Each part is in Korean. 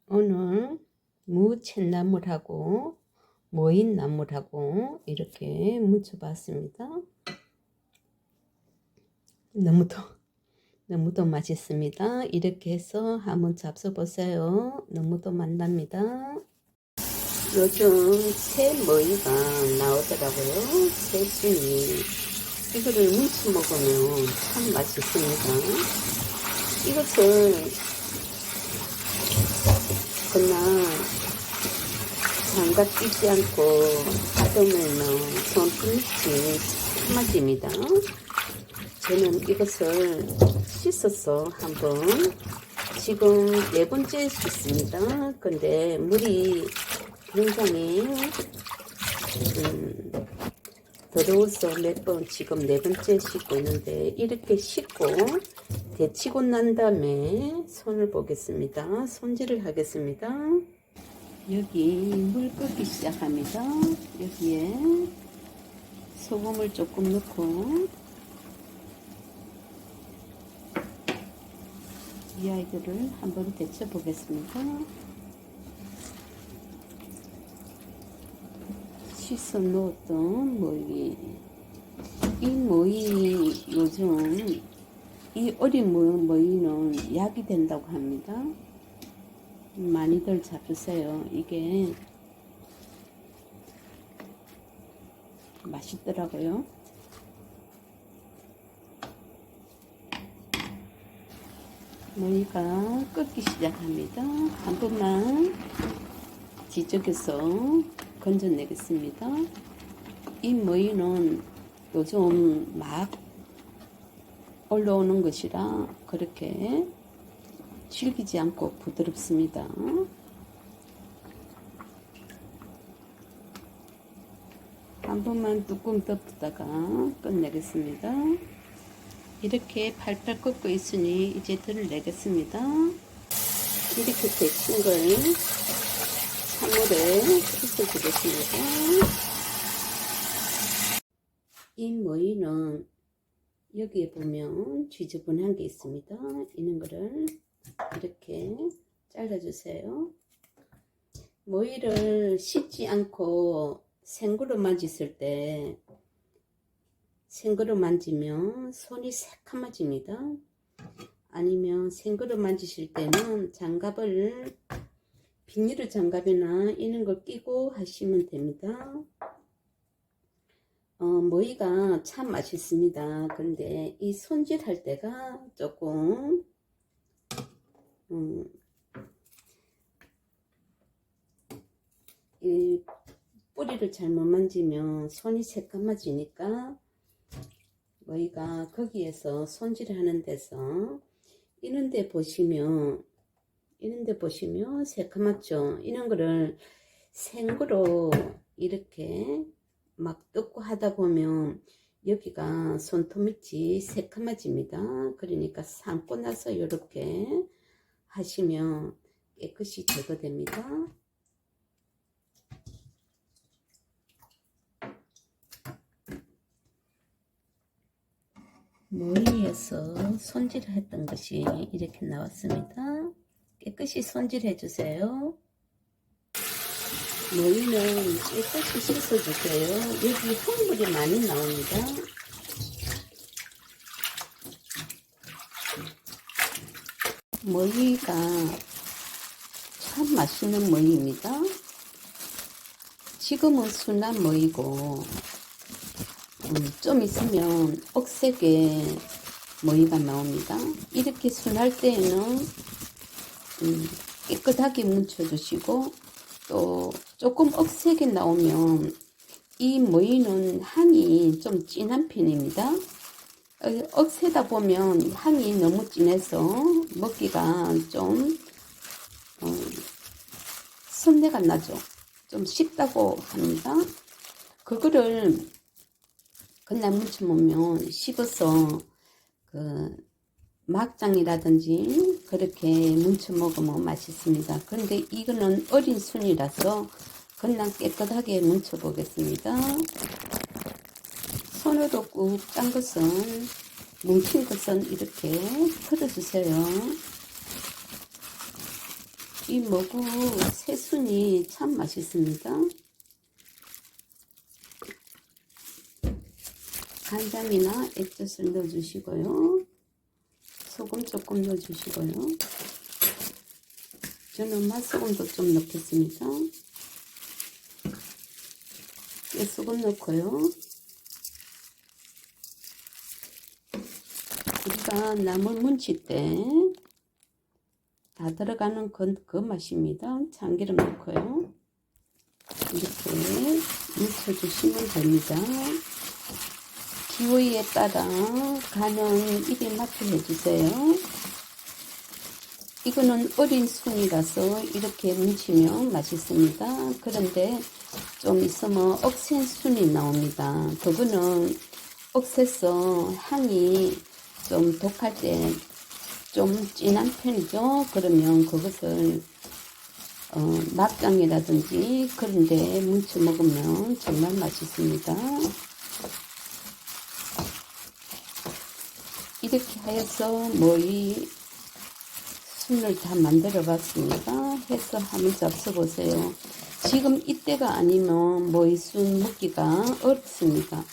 오늘 무채나물하고 모인나물하고 이렇게 무쳐봤습니다. 너무도 맛있습니다. 이렇게 해서 한번 잡숴보세요. 너무도 맛납니다. 요즘 새 머위가 나오더라고요. 새순이. 이거를 무쳐 먹으면 참 맛있습니다. 이것을 그냥 장갑 끼지 않고 닫으면 손끝이 참아집니다. 저는 이것을 씻어서 한번 지금 4번째 씻습니다. 근데 물이 굉장히 더러워서 몇 번 지금 4번째 씻고 있는데, 이렇게 씻고 데치고 난 다음에 손을 보겠습니다. 손질을 하겠습니다. 여기 물 끓기 시작합니다. 여기에 소금을 조금 넣고 이 아이들을 한번 데쳐 보겠습니다. 씻어 놓았던 모이. 이 모이 요즘 이 어린 모이는 약이 된다고 합니다. 많이들 잡으세요. 이게 맛있더라고요. 모이가 끓기 시작합니다. 한 번만 뒤적여서 건져내겠습니다. 이 모이는 요즘 막 올라오는 것이라 그렇게 질기지 않고 부드럽습니다. 한 번만 뚜껑 덮다가 끝내겠습니다. 이렇게 팔팔 끓고 있으니 이제 덜내겠습니다. 이렇게 데친 걸 찬물에 씻어주겠습니다. 이 모이는 여기에 보면 지저분한 게 있습니다. 이런 거를 이렇게 잘라주세요. 모이를 씻지 않고 생그릇 만졌을 때, 생그릇 만지면 손이 새카매집니다. 아니면 생그릇 만지실 때는 장갑을, 비닐 장갑이나 이런 걸 끼고 하시면 됩니다. 모이가 참 맛있습니다. 그런데 이 손질할 때가 조금 이 뿌리를 잘못 만지면 손이 새까매지니까 모이가 거기에서 손질을 하는 데서 이런데 보시면 새까맣죠. 이런 거를 생으로 이렇게 막 뜯고 하다 보면 여기가 손톱밑이 새까매집니다. 그러니까 삶고 나서 이렇게 하시면 깨끗이 제거됩니다. 모이에서 손질을 했던 것이 이렇게 나왔습니다. 깨끗이 손질해 주세요. 모이는 깨끗이 씻어주세요. 여기 흙물이 많이 나옵니다. 모이가 참 맛있는 모이입니다. 지금은 순한 모이고 좀 있으면 억색의 모이가 나옵니다. 이렇게 순할 때에는 깨끗하게 묻혀주시고, 또 조금 억색이 나오면 이 모이는 향이 좀 진한 편입니다. 억세다 보면 향이 너무 진해서 먹기가 좀 손내가 나죠. 좀 쉽다고 합니다. 그거를 그냥 무쳐놓으면 식어서 그 막장이라든지 그렇게 무쳐 먹으면 맛있습니다. 그런데 이거는 어린 순이라서 그냥 깨끗하게 무쳐 보겠습니다. 손으로 꾹 짠 것은, 뭉친 것은 이렇게 털어주세요. 이 먹우 새순이 참 맛있습니다. 간장이나 액젓을 넣어주시고요. 소금 조금 넣어주시고요. 저는 맛소금도 좀 넣겠습니다. 깨소금 넣고요. 우리가 나물 무칠 때 다 들어가는 그 맛입니다. 참기름 넣고요. 이렇게 묻혀주시면 됩니다. 기호에 따라 간은 입에 맞게 해주세요. 이거는 어린 순이라서 이렇게 묻히면 맛있습니다. 그런데 좀 있으면 억센 순이 나옵니다. 그거는 억세서 향이 좀 독할 때 좀 진한 편이죠. 그러면 그것을 막장이라든지 그런데 묻혀 먹으면 정말 맛있습니다. 이렇게 해서 이 순을 다 만들어 봤습니다. 해서 한번 잡숴 보세요. 지금 이때가 아니면 머위순 먹기가 어렵습니다.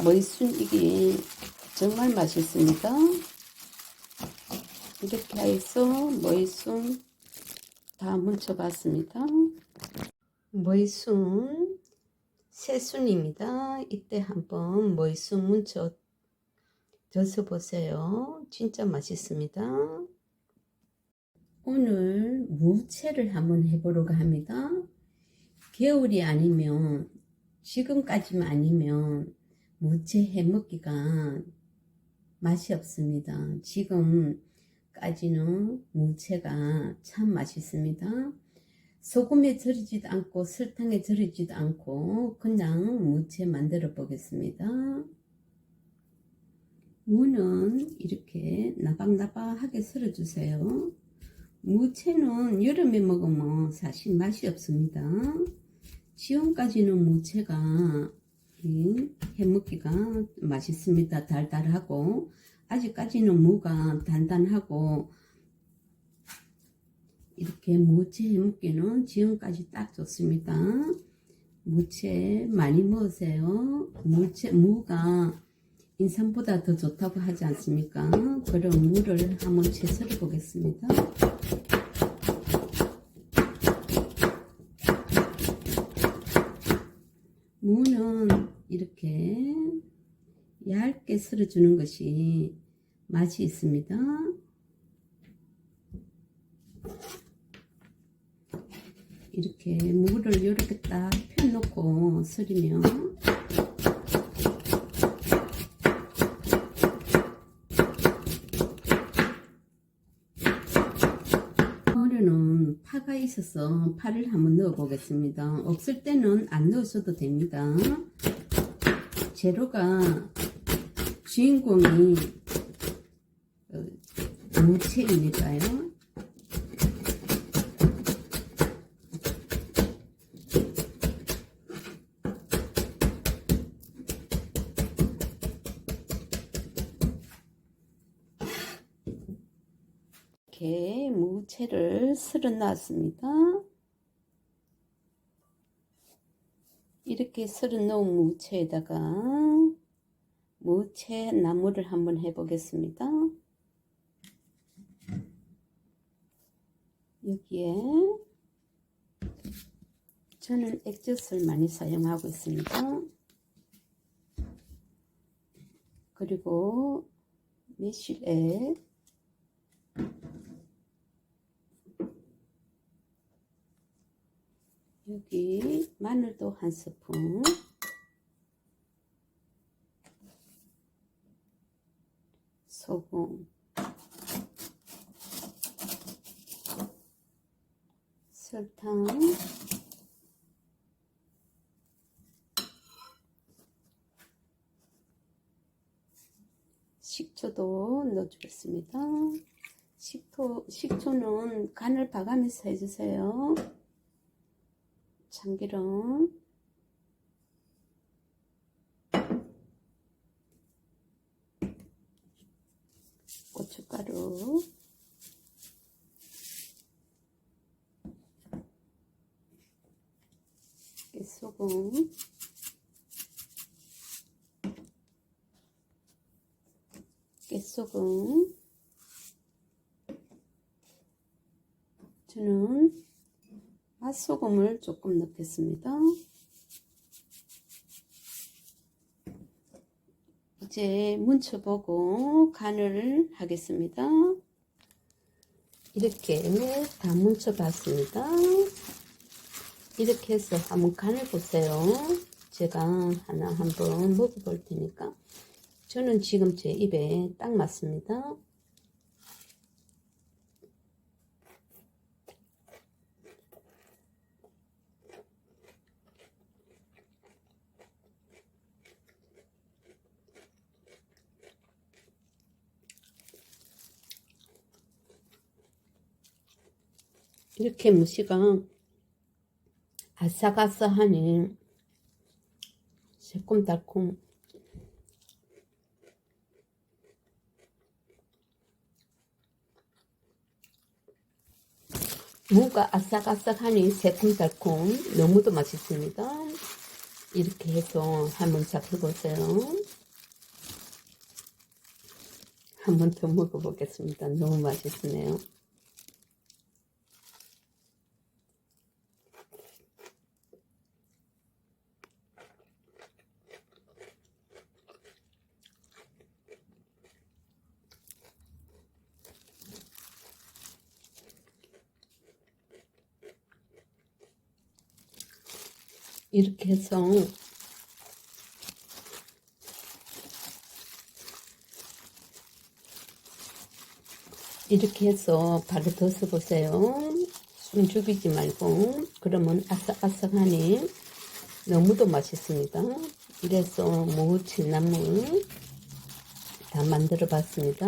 머위순 이게 정말 맛있습니다. 이렇게 해서 머위순 다 뭉쳐 봤습니다. 머위순 새순입니다. 이때 한번 머위순 뭉쳐 져서 보세요. 진짜 맛있습니다. 오늘 무채를 한번 해보려고 합니다. 겨울이 아니면 지금까지만 아니면 무채 해먹기가 맛이 없습니다. 지금까지는 무채가 참 맛있습니다. 소금에 절이지도 않고 설탕에 절이지도 않고 그냥 무채 만들어 보겠습니다. 무는 이렇게 나박나박하게 썰어주세요. 무채는 여름에 먹으면 사실 맛이 없습니다. 지금까지는 무채가 해먹기가 맛있습니다. 달달하고 아직까지는 무가 단단하고 이렇게 무채 해먹기는 지금까지 딱 좋습니다. 무채 많이 먹으세요. 무가 인삼보다 더 좋다고 하지 않습니까? 그럼 무를 한번 채 썰어 보겠습니다. 무는 이렇게 얇게 썰어주는 것이 맛이 있습니다. 이렇게 무를 이렇게 딱 펴놓고 썰으면 무는 파가 있어서 파를 한번 넣어 보겠습니다. 없을 때는 안 넣으셔도 됩니다. 재료가 주인공이 무채이니까요. 이렇게 무채를 썰어 놨습니다. 이렇게 썰어 놓은 무채에다가 무채 나물을 한번 해 보겠습니다. 여기에 저는 액젓을 많이 사용하고 있습니다. 그리고 매실액, 여기 마늘도 한 스푼, 소금, 설탕, 식초도 넣어주겠습니다. 식초는 간을 봐가면서 해주세요. 참기름, 고춧가루, 소금, 깨소금, 저는 맛소금을 조금 넣겠습니다. 이제 뭉쳐보고 간을 하겠습니다. 이렇게 다 뭉쳐봤습니다. 이렇게 해서 한번 간을 보세요. 제가 하나 한번 먹어볼 테니까. 저는 지금 제 입에 딱 맞습니다. 이렇게 무시가 아삭아삭하니 새콤달콤 무가 아삭아삭하니 새콤달콤 너무도 맛있습니다. 이렇게 해서 한번 잡숴보세요. 한 번 더 먹어보겠습니다. 너무 맛있네요. 이렇게 해서 바로 드셔보세요. 숨 죽이지 말고. 그러면 아삭아삭하니 너무도 맛있습니다. 이래서 무친나물 다 만들어 봤습니다.